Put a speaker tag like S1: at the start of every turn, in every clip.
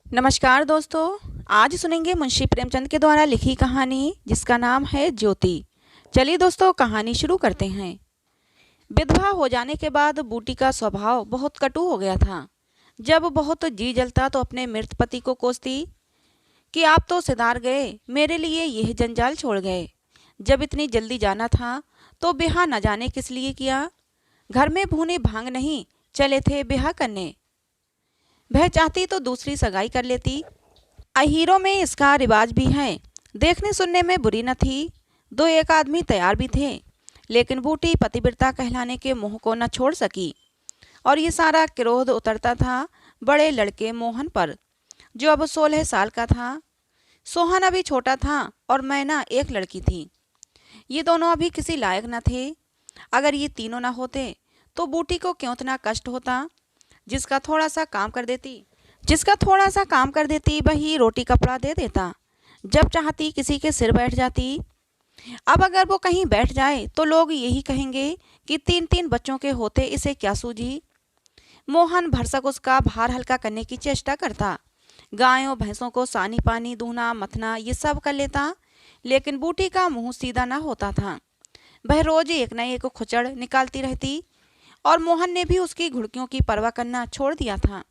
S1: नमस्कार दोस्तों। आज सुनेंगे मुंशी प्रेमचंद के द्वारा लिखी कहानी जिसका नाम है ज्योति। चलिए दोस्तों, कहानी शुरू करते हैं। विधवा हो जाने के बाद बूटी का स्वभाव बहुत कटु हो गया था। जब बहुत जी जलता तो अपने मृत पति को कोसती कि आप तो सिधार गए, मेरे लिए यह जंजाल छोड़ गए। जब इतनी जल्दी जाना था तो ब्याह न जाने किस लिए किया। घर में भूने भांग नहीं, चले थे ब्याह करने। वह चाहती तो दूसरी सगाई कर लेती। अहीरों में इसका रिवाज भी है। देखने सुनने में बुरी न थी। दो एक आदमी तैयार भी थे, लेकिन बूटी पतिव्रता कहलाने के मोह को न छोड़ सकी। और ये सारा क्रोध उतरता था बड़े लड़के मोहन पर, जो अब 16 साल का था। सोहन अभी छोटा था और मैना एक लड़की थी। ये दोनों अभी किसी लायक न थे। अगर ये तीनों न होते तो बूटी को क्यों इतना कष्ट होता। जिसका थोड़ा सा काम कर देती वही रोटी कपड़ा दे देता। जब चाहती किसी के सिर बैठ जाती। अब अगर वो कहीं बैठ जाए तो लोग यही कहेंगे कि 3-3 बच्चों के होते इसे क्या सूझी। मोहन भरसक उसका भार हल्का करने की चेष्टा करता। गायों भैंसों को सानी पानी दूहना मथना ये सब कर लेता, लेकिन बूटी का मुंह सीधा ना होता था। वह रोज एक न एक खुचड़ निकालती रहती और मोहन ने भी उसकी घुड़कियों की परवाह करना छोड़ दिया था।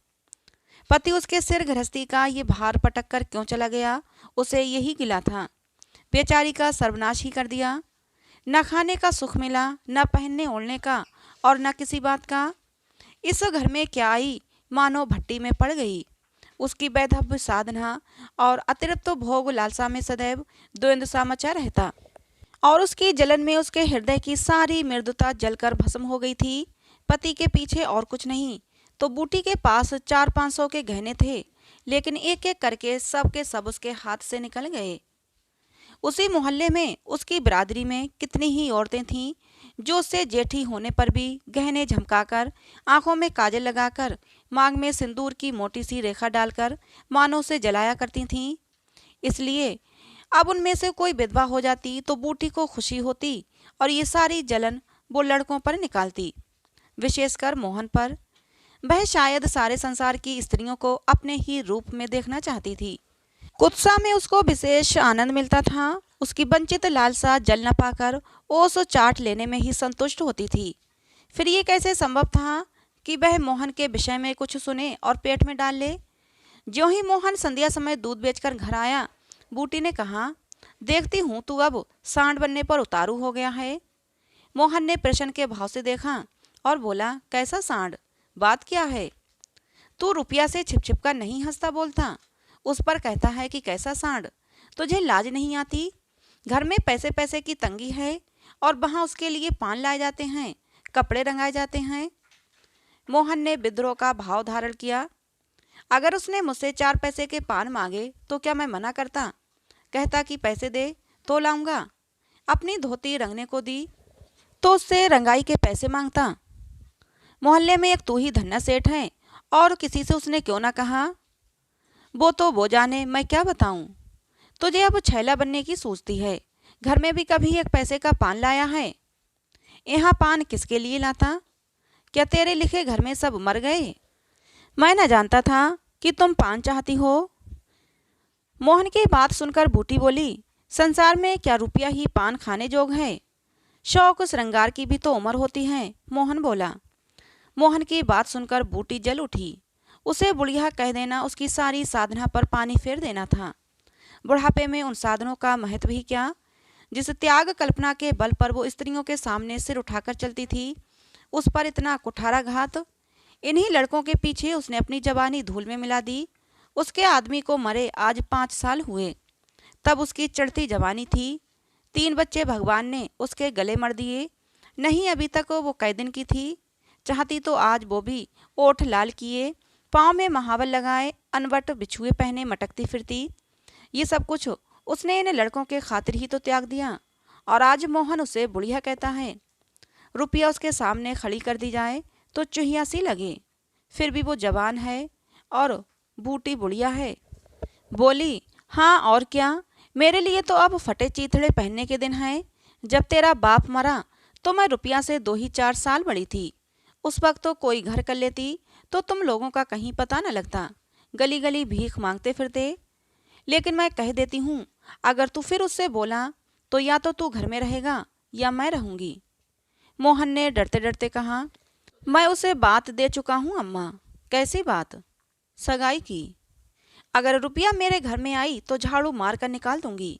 S1: पति उसके सिर गृहस्थी का ये भार पटक कर क्यों चला गया, उसे यही गिला था। बेचारी का सर्वनाश ही कर दिया। न खाने का सुख मिला, न पहनने ओढ़ने का, और न किसी बात का। इस घर में क्या आई, मानो भट्टी में पड़ गई। उसकी वैधव्य साधना और अतिरिक्त भोग लालसा में सदैव द्वंद्व सा मचा रहता, और उसकी जलन में उसके हृदय की सारी मृदुता जलकर भस्म हो गई थी। पति के पीछे और कुछ नहीं तो बूटी के पास 400-500 के गहने थे, लेकिन एक एक करके सब के सब उसके हाथ से निकल गए। उसी मोहल्ले में उसकी बिरादरी में कितनी ही औरतें थीं जो उससे जेठी होने पर भी गहने झमकाकर, आंखों में काजल लगाकर, मांग में सिंदूर की मोटी सी रेखा डालकर मानो से जलाया करती थीं। इसलिए अब उनमें से कोई विधवा हो जाती तो बूटी को खुशी होती और ये सारी जलन वो लड़कों पर निकालती, विशेषकर मोहन पर। वह शायद सारे संसार की स्त्रियों को अपने ही रूप में देखना चाहती थी। कुत्सा में उसको विशेष आनंद मिलता था। उसकी वंचित लालसा जल न पाकर ओस चाट लेने में ही संतुष्ट होती थी। फिर ये कैसे संभव था कि वह मोहन के विषय में कुछ सुने और पेट में डाल ले। ज्यों ही मोहन संध्या समय दूध बेचकर घर आया, बूटी ने कहा, देखती हूँ तू अब सांड बनने पर उतारू हो गया है। मोहन ने प्रश्न के भाव से देखा और बोला, कैसा सांड, बात क्या है। तू रुपया से छिप छिप कर नहीं हंसता बोलता, उस पर कहता है कि कैसा सांड। तुझे लाज नहीं आती। घर में पैसे पैसे की तंगी है और वहाँ उसके लिए पान लाए जाते हैं, कपड़े रंगाए जाते हैं। मोहन ने विद्रोह का भाव धारण किया। अगर उसने मुझसे 4 पैसे के पान मांगे तो क्या मैं मना करता। कहता कि पैसे दे तो लाऊंगा। अपनी धोती रंगने को दी तो उससे रंगाई के पैसे मांगता। मोहल्ले में एक तू ही धन्ना सेठ है और किसी से उसने क्यों ना कहा। वो तो वो जाने, मैं क्या बताऊं। तुझे अब छैला बनने की सोचती है। घर में भी कभी एक पैसे का पान लाया है। यहाँ पान किसके लिए लाता। क्या तेरे लिखे घर में सब मर गए। मैं न जानता था कि तुम पान चाहती हो। मोहन की बात सुनकर बूटी बोली, संसार में क्या रुपया ही पान खाने जोग है। शौक श्रृंगार की भी तो उम्र होती है। मोहन बोला। मोहन की बात सुनकर बूटी जल उठी। उसे बुढ़िया कह देना उसकी सारी साधना पर पानी फेर देना था। बुढ़ापे में उन साधनों का महत्व ही क्या, जिस त्याग कल्पना के बल पर वो स्त्रियों के सामने सिर उठाकर चलती थी, उस पर इतना कुठाराघात। इन्हीं लड़कों के पीछे उसने अपनी जवानी धूल में मिला दी। उसके आदमी को मरे आज 5 साल हुए, तब उसकी चढ़ती जवानी थी। 3 बच्चे भगवान ने उसके गले मर दिए। नहीं, अभी तक वो कैदिन की थी। चाहती तो आज वो भी ओठ लाल किए, पाँव में महावल लगाए, अनवट बिछुए पहने मटकती फिरती। ये सब कुछ उसने इन लड़कों के खातिर ही तो त्याग दिया। और आज मोहन उसे बुढ़िया कहता है। रुपया उसके सामने खड़ी कर दी जाए तो चुहिया सी लगे। फिर भी वो जवान है और बूटी बुढ़िया है। बोली, हाँ और क्या, मेरे लिए तो अब फटे चीथड़े पहनने के दिन हैं। जब तेरा बाप मरा तो मैं रुपया से 2 ही 4 साल बड़ी थी। उस वक्त तो कोई घर कर लेती तो तुम लोगों का कहीं पता न लगता। गली गली भीख मांगते फिरते। लेकिन मैं कह देती हूँ, अगर तू फिर उससे बोला तो या तो तू घर में रहेगा या मैं रहूंगी। मोहन ने डरते डरते कहा, मैं उसे बात दे चुका हूँ अम्मा। कैसी बात? सगाई की। अगर रुपया मेरे घर में आई तो झाड़ू मार कर निकाल दूंगी।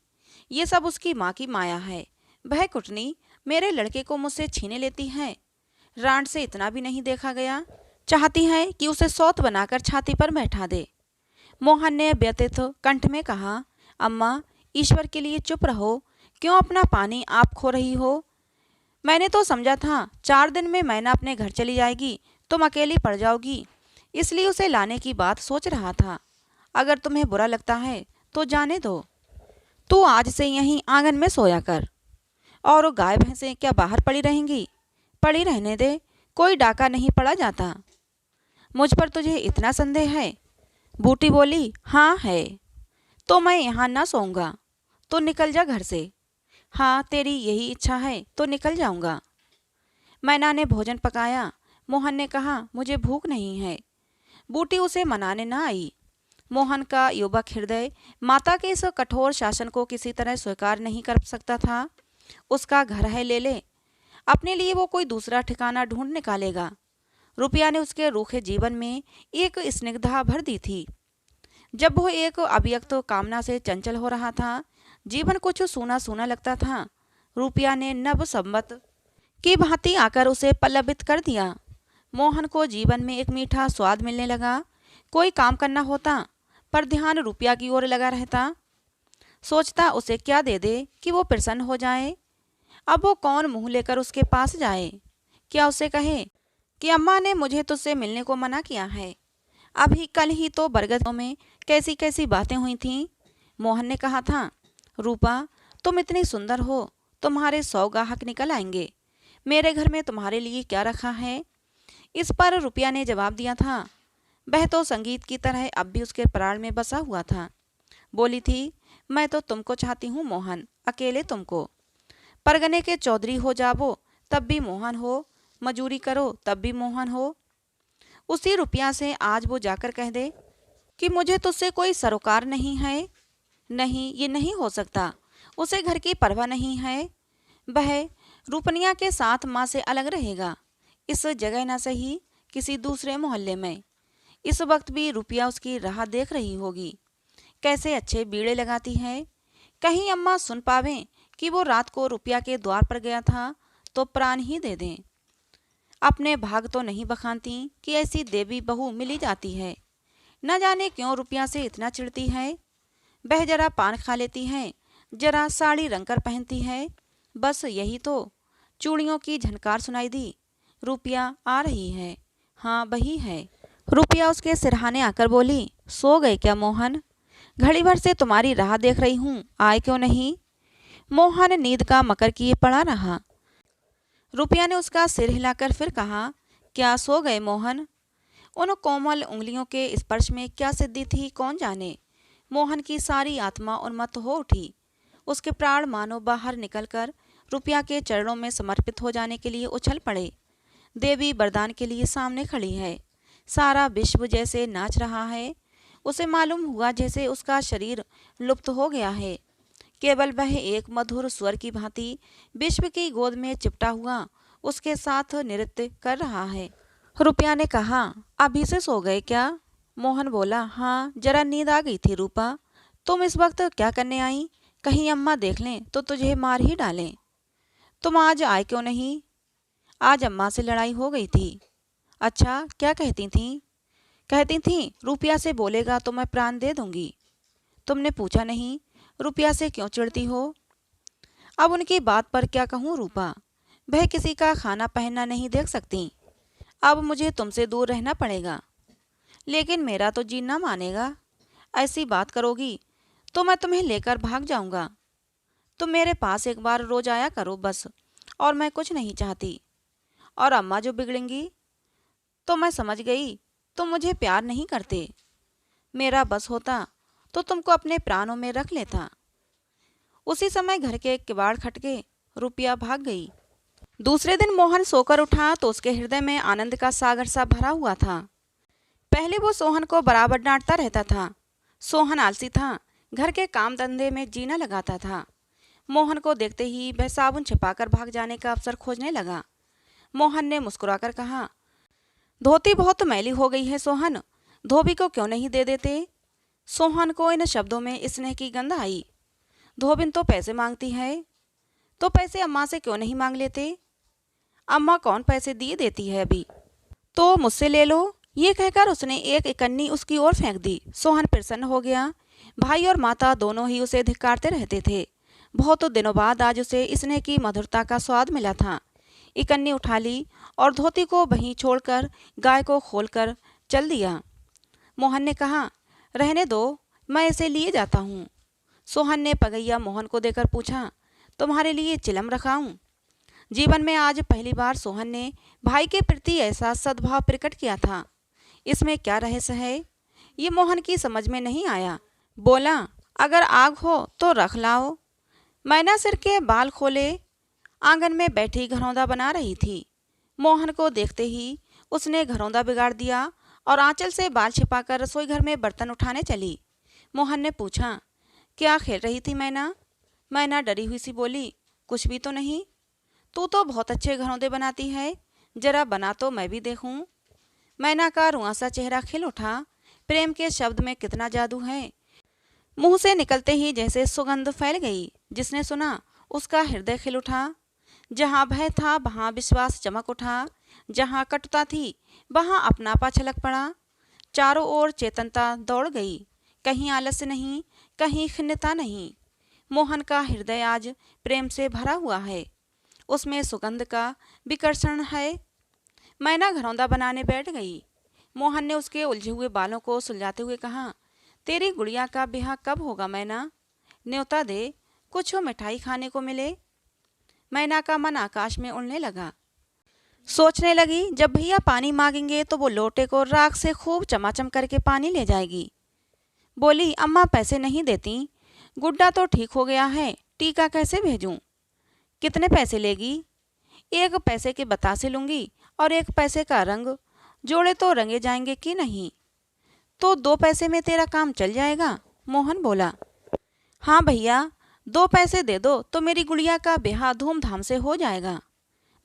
S1: ये सब उसकी माँ की माया है। वह कुटनी मेरे लड़के को मुझसे छीने लेती है। रांड से इतना भी नहीं देखा गया। चाहती है कि उसे सौत बनाकर छाती पर बैठा दे। मोहन ने व्यथित कंठ में कहा, अम्मा, ईश्वर के लिए चुप रहो। क्यों अपना पानी आप खो रही हो? मैंने तो समझा था 4 दिन में मैना अपने घर चली जाएगी, तुम अकेली पड़ जाओगी, इसलिए उसे लाने की बात सोच रहा था। अगर तुम्हें बुरा लगता है तो जाने दो। तू आज से यहीं आंगन में सोया कर। और वो गाय भैंसें क्या बाहर पड़ी रहेंगी? पड़ी रहने दे, कोई डाका नहीं पड़ा जाता। मुझ पर तुझे इतना संदेह है? बूटी बोली, हाँ है। तो मैं यहाँ ना सोऊंगा, तो निकल जा घर से। हाँ, तेरी यही इच्छा है तो निकल जाऊंगा। मैना ने भोजन पकाया। मोहन ने कहा, मुझे भूख नहीं है। बूटी उसे मनाने न आई। मोहन का युवक हृदय माता के इस कठोर शासन को किसी तरह स्वीकार नहीं कर सकता था। उसका घर है, ले ले। अपने लिए वो कोई दूसरा ठिकाना ढूंढ निकालेगा। रुपया ने उसके रूखे जीवन में एक स्निग्धता भर दी थी। जब वो एक अभिव्यक्त कामना से चंचल हो रहा था, जीवन कुछ सूना सूना लगता था। रुपया ने नव संवत की भांति आकर उसे पल्लवित कर दिया। मोहन को जीवन में एक मीठा स्वाद मिलने लगा। कोई काम करना होता पर ध्यान रुपया की ओर लगा रहता। सोचता उसे क्या दे दे कि वो प्रसन्न हो जाए। अब वो कौन मुंह लेकर उसके पास जाए? क्या उसे कहे कि अम्मा ने मुझे तुझसे मिलने को मना किया है? अभी कल ही तो बरगद में कैसी कैसी बातें हुई थीं। मोहन ने कहा था, रूपा, तुम इतनी सुंदर हो, तुम्हारे 100 गाहक निकल आएंगे। मेरे घर में तुम्हारे लिए क्या रखा है? इस पर रुपया ने जवाब दिया था। वह तो संगीत की तरह अब भी उसके प्राण में बसा हुआ था। बोली थी, मैं तो तुमको चाहती हूँ मोहन, अकेले तुमको। परगने के चौधरी हो जावो तब भी मोहन हो, मजूरी करो तब भी मोहन हो। उसी रुपया से आज वो जाकर कह दे कि मुझे तुझसे कोई सरोकार नहीं है। नहीं, ये नहीं हो सकता। उसे घर की परवाह नहीं है। वह रूपनिया के साथ माँ से अलग रहेगा, इस जगह न सही किसी दूसरे मोहल्ले में। इस वक्त भी रुपया उसकी राह देख रही होगी। कैसे अच्छे बीड़े लगाती है। कहीं अम्मा सुन पावें कि वो रात को रुपया के द्वार पर गया था तो प्राण ही दे दें। अपने भाग तो नहीं बखानती कि ऐसी देवी बहू मिली जाती है। न जाने क्यों रुपया से इतना चिढ़ती है। वह जरा पान खा लेती है, जरा साड़ी रंगकर पहनती है, बस यही तो। चूड़ियों की झनकार सुनाई दी। रुपया आ रही है। हाँ, वही है। रुपया उसके सिरहाने आकर बोली, सो गए क्या मोहन? घड़ी भर से तुम्हारी राह देख रही हूँ, आए क्यों नहीं? मोहन नींद का मकर किए पड़ा रहा। रुपया ने उसका सिर हिलाकर फिर कहा, क्या सो गए मोहन? उन कोमल उंगलियों के स्पर्श में क्या सिद्धि थी कौन जाने। मोहन की सारी आत्मा उन्मत्त हो उठी। उसके प्राण मानो बाहर निकलकर रुपया के चरणों में समर्पित हो जाने के लिए उछल पड़े। देवी वरदान के लिए सामने खड़ी है। सारा विश्व जैसे नाच रहा है। उसे मालूम हुआ जैसे उसका शरीर लुप्त हो गया है। केवल वह एक मधुर स्वर की भांति विश्व की गोद में चिपटा हुआ उसके साथ नृत्य कर रहा है। रुपया ने कहा, अभी से सो गए क्या? मोहन बोला, हाँ, जरा नींद आ गई थी रूपा। तुम इस वक्त क्या करने आई? कहीं अम्मा देख लें तो तुझे मार ही डालें। तुम आज आए क्यों नहीं? आज अम्मा से लड़ाई हो गई थी। अच्छा, क्या कहती थीं? कहती थीं रुपया से बोलेगा तो मैं प्राण दे दूंगी। तुमने पूछा नहीं रुपया से क्यों चिढ़ती हो? अब उनकी बात पर क्या कहूँ रूपा, वह किसी का खाना पहनना नहीं देख सकती। अब मुझे तुमसे दूर रहना पड़ेगा। लेकिन मेरा तो जी न मानेगा। ऐसी बात करोगी तो मैं तुम्हें लेकर भाग जाऊंगा। तुम मेरे पास एक बार रोज आया करो बस, और मैं कुछ नहीं चाहती। और अम्मा जो बिगड़ेंगी तो मैं समझ गई तुम मुझे प्यार नहीं करते। मेरा बस होता तो तुमको अपने प्राणों में रख लेता। उसी समय घर के किवाड़ खटके। रुपया भाग गई। दूसरे दिन मोहन सोकर उठा तो उसके हृदय में आनंद का सागर सा भरा हुआ था। पहले वो सोहन को बराबर डांटता रहता था। सोहन आलसी था, घर के काम धंधे में जीना लगाता था। मोहन को देखते ही वह साबुन छिपाकर भाग जाने का अवसर खोजने लगा। मोहन ने मुस्कुराकर कहा, धोती बहुत मैली हो गई है सोहन, धोबी को क्यों नहीं दे देते। सोहन को इन शब्दों में स्नेह की गंध आई। धोबिन तो पैसे मांगती है, तो पैसे अम्मा से क्यों नहीं मांग लेते। अम्मा कौन पैसे दिए देती है अभी, तो मुझसे ले लो। ये कहकर उसने एक इकन्नी उसकी ओर फेंक दी। सोहन प्रसन्न हो गया। भाई और माता दोनों ही उसे धिक्कारते रहते थे। बहुत दिनों बाद आज उसे स्नेह की मधुरता का स्वाद मिला था। इकन्नी उठा ली और धोती को वहीं छोड़कर गाय को खोलकर चल दिया। मोहन ने कहा, रहने दो, मैं इसे लिए जाता हूँ। सोहन ने पगैया मोहन को देकर पूछा, तुम्हारे लिए चिलम रखा हूँ। जीवन में आज पहली बार सोहन ने भाई के प्रति ऐसा सद्भाव प्रकट किया था। इसमें क्या रहस्य है, ये मोहन की समझ में नहीं आया। बोला, अगर आग हो तो रख लाओ। मैना सिर के बाल खोले आंगन में बैठी घरौंदा बना रही थी। मोहन को देखते ही उसने घरौंदा बिगाड़ दिया और आंचल से बाल छिपाकर रसोई घर में बर्तन उठाने चली। मोहन ने पूछा, क्या खेल रही थी मैना। मैना डरी हुई सी बोली, कुछ भी तो नहीं। तू तो बहुत अच्छे घरौंदे बनाती है, जरा बना तो मैं भी देखूं। मैना का रुआंसा चेहरा खिल उठा। प्रेम के शब्द में कितना जादू है। मुंह से निकलते ही जैसे सुगंध फैल गई। जिसने सुना उसका हृदय खिल उठा। जहाँ भय था वहाँ विश्वास चमक उठा। जहाँ कटुता थी वहाँ अपनापा छलक पड़ा। चारों ओर चेतनता दौड़ गई। कहीं आलस्य नहीं, कहीं खिन्नता नहीं। मोहन का हृदय आज प्रेम से भरा हुआ है। उसमें सुगंध का विकर्षण है। मैना घरौंदा बनाने बैठ गई। मोहन ने उसके उलझे हुए बालों को सुलझाते हुए कहा, तेरी गुड़िया का ब्याह कब होगा मैना। न्योता दे, कुछ मिठाई खाने को मिले। मैना का मन आकाश में उड़ने लगा। सोचने लगी, जब भैया पानी मांगेंगे तो वो लोटे को राख से खूब चमाचम करके पानी ले जाएगी। बोली, अम्मा पैसे नहीं देती, गुड्डा तो ठीक हो गया है, टीका कैसे भेजूं। कितने पैसे लेगी। 1 पैसे के बतासे लूंगी और 1 पैसे का रंग, जोड़े तो रंगे जाएंगे कि नहीं। तो 2 पैसे में तेरा काम चल जाएगा। मोहन बोला, हाँ भैया, 2 पैसे दे दो तो मेरी गुड़िया का ब्याह धूमधाम से हो जाएगा।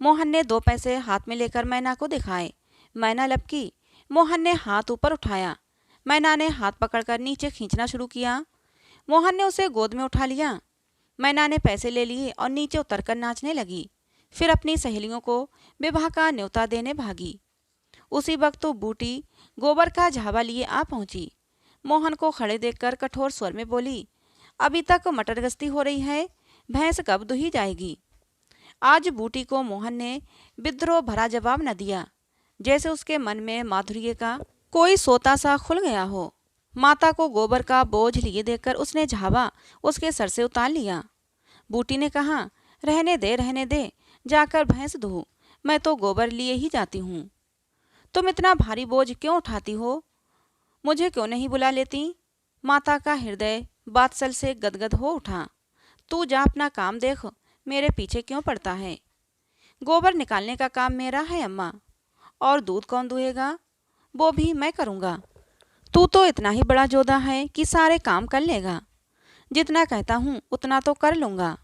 S1: मोहन ने 2 पैसे हाथ में लेकर मैना को दिखाए। मैना लपकी। मोहन ने हाथ ऊपर उठाया। मैना ने हाथ पकड़कर नीचे खींचना शुरू किया। मोहन ने उसे गोद में उठा लिया। मैना ने पैसे ले लिए और नीचे उतरकर नाचने लगी। फिर अपनी सहेलियों को विवाह का न्योता देने भागी। उसी वक्त तो बूटी गोबर का झावा लिए आ पहुंची। मोहन को खड़े देखकर कठोर स्वर में बोली, अभी तक मटर गश्ती हो रही है, भैंस कब दुही जाएगी। आज बूटी को मोहन ने विद्रोह भरा जवाब न दिया, जैसे उसके मन में माधुर्य का कोई सोता सा खुल गया हो। माता को गोबर का बोझ लिए देखकर उसने झावा उसके सर से उतार लिया। बूटी ने कहा, रहने दे, जाकर भैंस धो, मैं तो गोबर लिए ही जाती हूँ। तुम इतना भारी बोझ क्यों उठाती हो, मुझे क्यों नहीं बुला लेती। माता का हृदय बात्सल से गदगद हो उठा। तू जा अपना काम देख, मेरे पीछे क्यों पड़ता है। गोबर निकालने का काम मेरा है अम्मा, और दूध कौन दुहेगा, वो भी मैं करूँगा। तू तो इतना ही बड़ा जोधा है कि सारे काम कर लेगा। जितना कहता हूँ उतना तो कर लूँगा,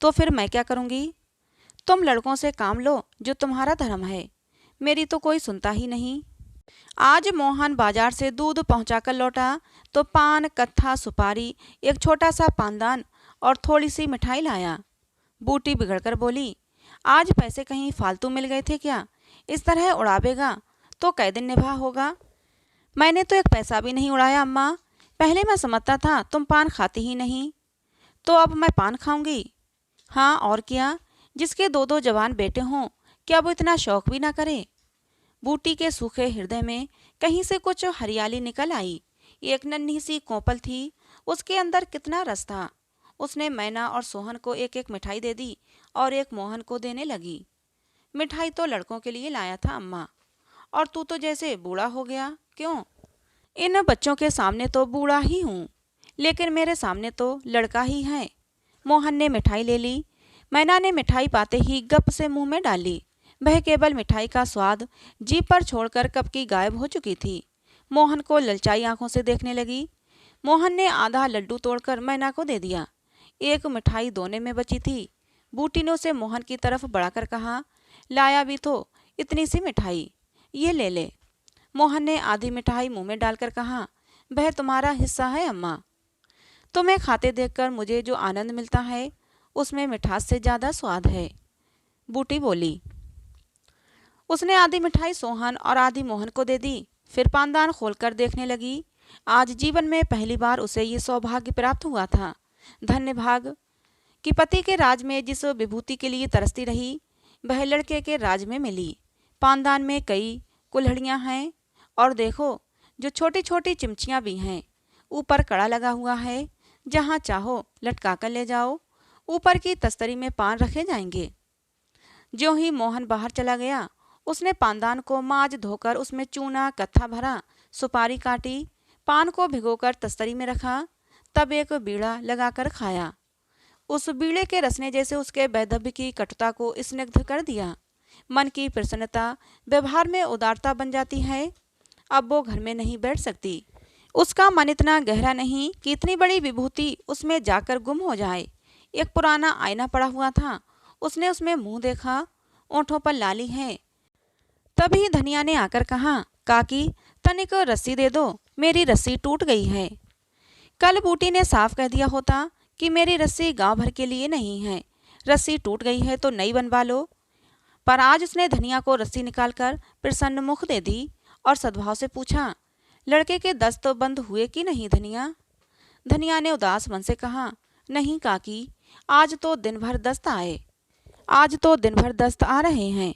S1: तो फिर मैं क्या करूँगी। तुम लड़कों से काम लो जो तुम्हारा धर्म है, मेरी तो कोई सुनता ही नहीं। आज मोहन बाजार से दूध पहुंचाकर लौटा तो पान, कत्था, सुपारी, एक छोटा सा पानदान और थोड़ी सी मिठाई लाया। बूटी बिगड़कर बोली, आज पैसे कहीं फालतू मिल गए थे क्या, इस तरह उड़ावेगा तो कै दिन निभा होगा। मैंने तो 1 पैसा भी नहीं उड़ाया अम्मा, पहले मैं समझता था तुम पान खाती ही नहीं, तो अब मैं पान खाऊंगी। हाँ और क्या, जिसके 2-2 जवान बेटे हों, क्या वो इतना शौक भी ना करे। बूटी के सूखे हृदय में कहीं से कुछ हरियाली निकल आई। एक नन्ही सी कोपल थी, उसके अंदर कितना रस था। उसने मैना और सोहन को 1-1 मिठाई दे दी और 1 मोहन को देने लगी। मिठाई तो लड़कों के लिए लाया था अम्मा, और तू तो जैसे बूढ़ा हो गया। क्यों, इन बच्चों के सामने तो बूढ़ा ही हूँ, लेकिन मेरे सामने तो लड़का ही है। मोहन ने मिठाई ले ली। मैना ने मिठाई पाते ही गप से मुंह में डाली। वह केवल मिठाई का स्वाद जीभ पर छोड़कर कब की गायब हो चुकी थी। मोहन को ललचाई आंखों से देखने लगी। मोहन ने आधा लड्डू तोड़कर मैना को दे दिया। एक मिठाई दोने में बची थी। बूटी ने उसे मोहन की तरफ बढ़ाकर कहा, लाया भी तो इतनी सी मिठाई, ये ले ले। मोहन ने आधी मिठाई मुंह में डालकर कहा, वह तुम्हारा हिस्सा है अम्मा। तुम्हें खाते देखकर मुझे जो आनंद मिलता है उसमें मिठास से ज्यादा स्वाद है, बूटी बोली। उसने आधी मिठाई सोहन और आधी मोहन को दे दी। फिर पानदान खोलकर देखने लगी। आज जीवन में पहली बार उसे ये सौभाग्य प्राप्त हुआ था। धन्य भाग कि पति के राज में जिस विभूति के लिए तरसती रही वह लड़के के राज में मिली। पानदान में कई कुल्हड़ियाँ हैं और देखो जो छोटी छोटी चिमचियाँ भी हैं। ऊपर कड़ा लगा हुआ है, जहाँ चाहो लटका कर ले जाओ। ऊपर की तस्तरी में पान रखे जाएंगे। ज्यों ही मोहन बाहर चला गया उसने पानदान को माज धोकर उसमें चूना कत्था भरा, सुपारी काटी, पान को भिगोकर तस्तरी में रखा, तब एक बीड़ा लगाकर खाया। उस बीड़े के रस ने जैसे उसके वैधव्य की कटुता को स्निग्ध कर दिया। मन की प्रसन्नता व्यवहार में उदारता बन जाती है। अब वो घर में नहीं बैठ सकती। उसका मन इतना गहरा नहीं कि इतनी बड़ी विभूति उसमें जाकर गुम हो जाए। एक पुराना आईना पड़ा हुआ था, उसने उसमें मुंह देखा, ओंठों पर लाली है। तभी धनिया ने आकर कहा, काकी तनिक रस्सी दे दो, मेरी रस्सी टूट गई है। कल बूटी ने साफ कह दिया होता कि मेरी रस्सी गांव भर के लिए नहीं है, रस्सी टूट गई है तो नई बनवा लो। पर आज उसने धनिया को रस्सी निकालकर प्रसन्न मुख दे दी और सद्भाव से पूछा, लड़के के दस्त बंद हुए कि नहीं धनिया? धनिया ने उदास मन से कहा, नहीं काकी, आज तो दिन भर दस्त आए, आज तो दिन भर दस्त आ रहे हैं।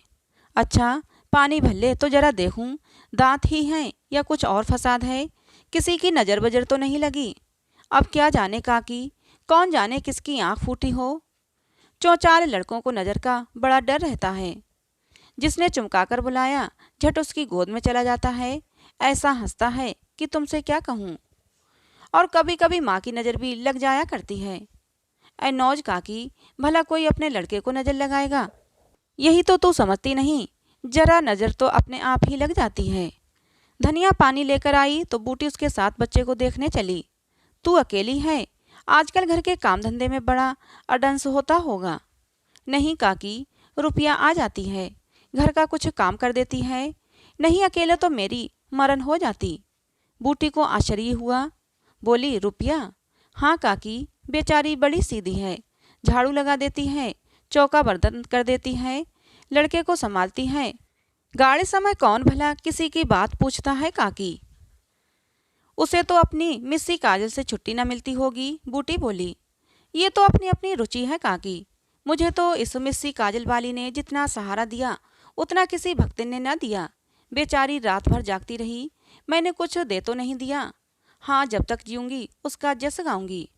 S1: अच्छा पानी भर ले तो जरा देखूं, दांत ही हैं या कुछ और फसाद है, किसी की नज़र बजर तो नहीं लगी। अब क्या जाने काकी, कौन जाने किसकी आंख फूटी हो। चौचार लड़कों को नज़र का बड़ा डर रहता है। जिसने चमकाकर बुलाया झट उसकी गोद में चला जाता है, ऐसा हंसता है कि तुमसे क्या कहूँ। और कभी कभी माँ की नज़र भी लग जाया करती है। ऐ नौज काकी, भला कोई अपने लड़के को नज़र लगाएगा? यही तो तू समझती नहीं, जरा नज़र तो अपने आप ही लग जाती है। धनिया पानी लेकर आई तो बूटी उसके साथ बच्चे को देखने चली। तू अकेली है, आजकल घर के काम धंधे में बड़ा अडंस होता होगा। नहीं काकी, रुपया आ जाती है, घर का कुछ काम कर देती है, नहीं अकेले तो मेरी मरण हो जाती। बूटी को आश्चर्य हुआ, बोली, रुपया? हाँ काकी, बेचारी बड़ी सीधी है, झाड़ू लगा देती है, चौका बर्तन कर देती है, लड़के को संभालती है। गाड़े समय कौन भला किसी की बात पूछता है काकी? उसे तो अपनी मिस्सी काजल से छुट्टी न मिलती होगी, बूटी बोली। ये तो अपनी अपनी रुचि है काकी, मुझे तो इस मिस्सी काजल वाली ने जितना सहारा दिया उतना किसी भक्तिन ने न दिया। बेचारी रात भर जागती रही, मैंने कुछ दे तो नहीं दिया। हाँ, जब तक जीऊँगी उसका जस गाऊंगी।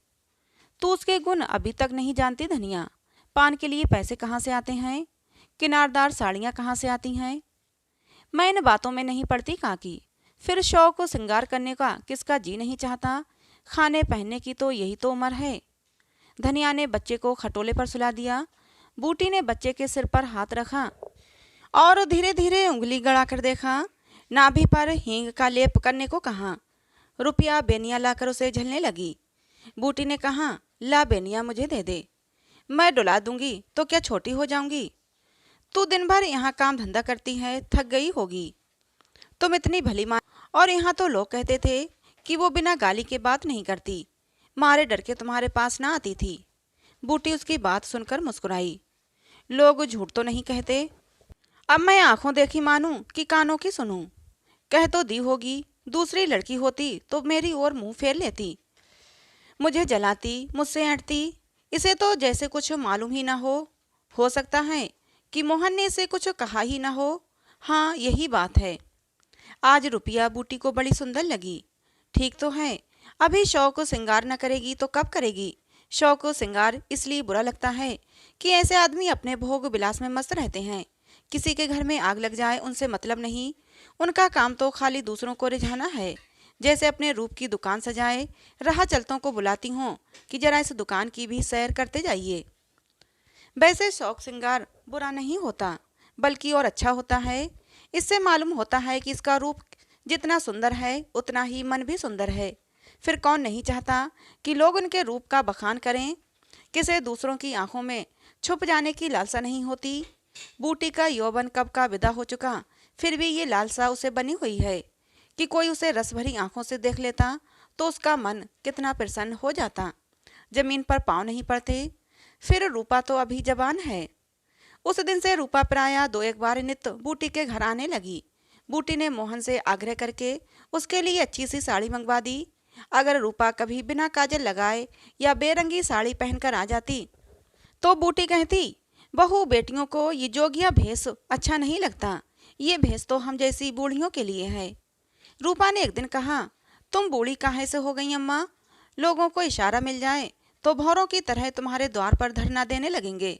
S1: तू उसके गुण अभी तक नहीं जानती धनिया। पान के लिए पैसे कहाँ से आते हैं, किनारदार साड़ियाँ कहाँ से आती हैं। मैं इन बातों में नहीं पड़ती काकी। फिर शौक को श्रृंगार करने का किसका जी नहीं चाहता, खाने पहनने की तो यही तो उम्र है। धनिया ने बच्चे को खटोले पर सुला दिया। बूटी ने बच्चे के सिर पर हाथ रखा और धीरे धीरे उंगली गड़ाकर देखा। नाभि पर हींग का लेप करने को कहा। रुपया बेनिया लाकर उसे झलने लगी। बूटी ने कहा, ला बेनिया मुझे दे दे, मैं डुला दूंगी तो क्या छोटी हो जाऊंगी? तू दिन भर यहाँ काम धंधा करती है, थक गई होगी। तुम इतनी भली माँ, और यहाँ तो लोग कहते थे कि वो बिना गाली के बात नहीं करती, मारे डर के तुम्हारे पास ना आती थी। बूटी उसकी बात सुनकर मुस्कुराई। लोग झूठ तो नहीं कहते। अब मैं आंखों देखी मानूं कि कानों की सुनूं। कह तो दी होगी, दूसरी लड़की होती तो मेरी ओर मुंह फेर लेती, मुझे जलाती, मुझसे ऐंठती। इसे तो जैसे कुछ मालूम ही ना हो सकता है कि मोहन ने इसे कुछ कहा ही ना हो। हाँ, यही बात है। आज रुपया बूटी को बड़ी सुंदर लगी। ठीक तो है, अभी शौक को श्रृंगार न करेगी तो कब करेगी? शौक को श्रृंगार इसलिए बुरा लगता है कि ऐसे आदमी अपने भोग विलास में मस्त रहते हैं। किसी के घर में आग लग जाए उनसे मतलब नहीं, उनका काम तो खाली दूसरों को रिझाना है। जैसे अपने रूप की दुकान सजाए, राह चलतों को बुलाती हूँ कि जरा इस दुकान की भी सैर करते जाइए। वैसे शौक श्रृंगार बुरा नहीं होता, बल्कि और अच्छा होता है। इससे मालूम होता है कि इसका रूप जितना सुंदर है उतना ही मन भी सुंदर है। फिर कौन नहीं चाहता कि लोग उनके रूप का बखान करें। किसे दूसरों की आंखों में छुप जाने की लालसा नहीं होती। बूटी का यौवन कब का विदा हो चुका, फिर भी ये लालसा उसे बनी हुई है कि कोई उसे रस भरी आंखों से देख लेता तो उसका मन कितना प्रसन्न हो जाता। जमीन पर पाँव नहीं पड़ते। फिर रूपा तो अभी जवान है। उस दिन से रूपा प्रायः 2-1 बार नित बूटी के घर आने लगी। बूटी ने मोहन से आग्रह करके उसके लिए अच्छी सी साड़ी मंगवा दी। अगर रूपा कभी बिना काजल लगाए या बेरंगी साड़ी पहनकर आ जाती तो बूटी कहती, बहू बेटियों को ये जोगिया भेष अच्छा नहीं लगता, ये भेष तो हम जैसी बूढ़ियों के लिए है। रूपा ने एक दिन कहा, तुम बूढ़ी काहे से हो गई अम्मा? लोगों को इशारा मिल जाए तो भौरों की तरह तुम्हारे द्वार पर धरना देने लगेंगे।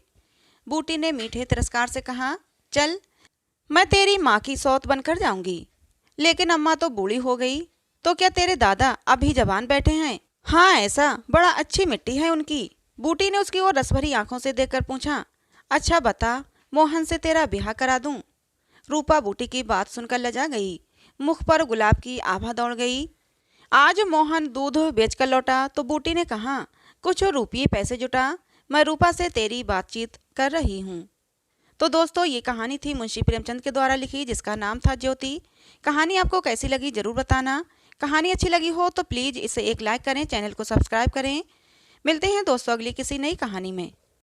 S1: बूटी ने मीठे तिरस्कार से कहा, चल मैं तेरी माँ की सौत बनकर जाऊंगी। लेकिन अम्मा तो बूढ़ी हो गई, तो क्या तेरे दादा अभी जवान बैठे हैं? हाँ ऐसा, बड़ा अच्छी मिट्टी है उनकी। बूटी ने उसकी ओर रसभरी आंखों से देखकर पूछा, अच्छा बता, मोहन से तेरा ब्याह करा दूं? रूपा बूटी की बात सुनकर लजा गई। मुख पर गुलाब की आभा दौड़ गई। आज मोहन दूध बेचकर लौटा तो बूटी ने कहा, कुछ रुपये पैसे जुटा, मैं रूपा से तेरी बातचीत कर रही हूँ। तो दोस्तों ये कहानी थी मुंशी प्रेमचंद के द्वारा लिखी, जिसका नाम था ज्योति। कहानी आपको कैसी लगी जरूर बताना। कहानी अच्छी लगी हो तो प्लीज़ इसे एक लाइक करें, चैनल को सब्सक्राइब करें। मिलते हैं दोस्तों अगली किसी नई कहानी में।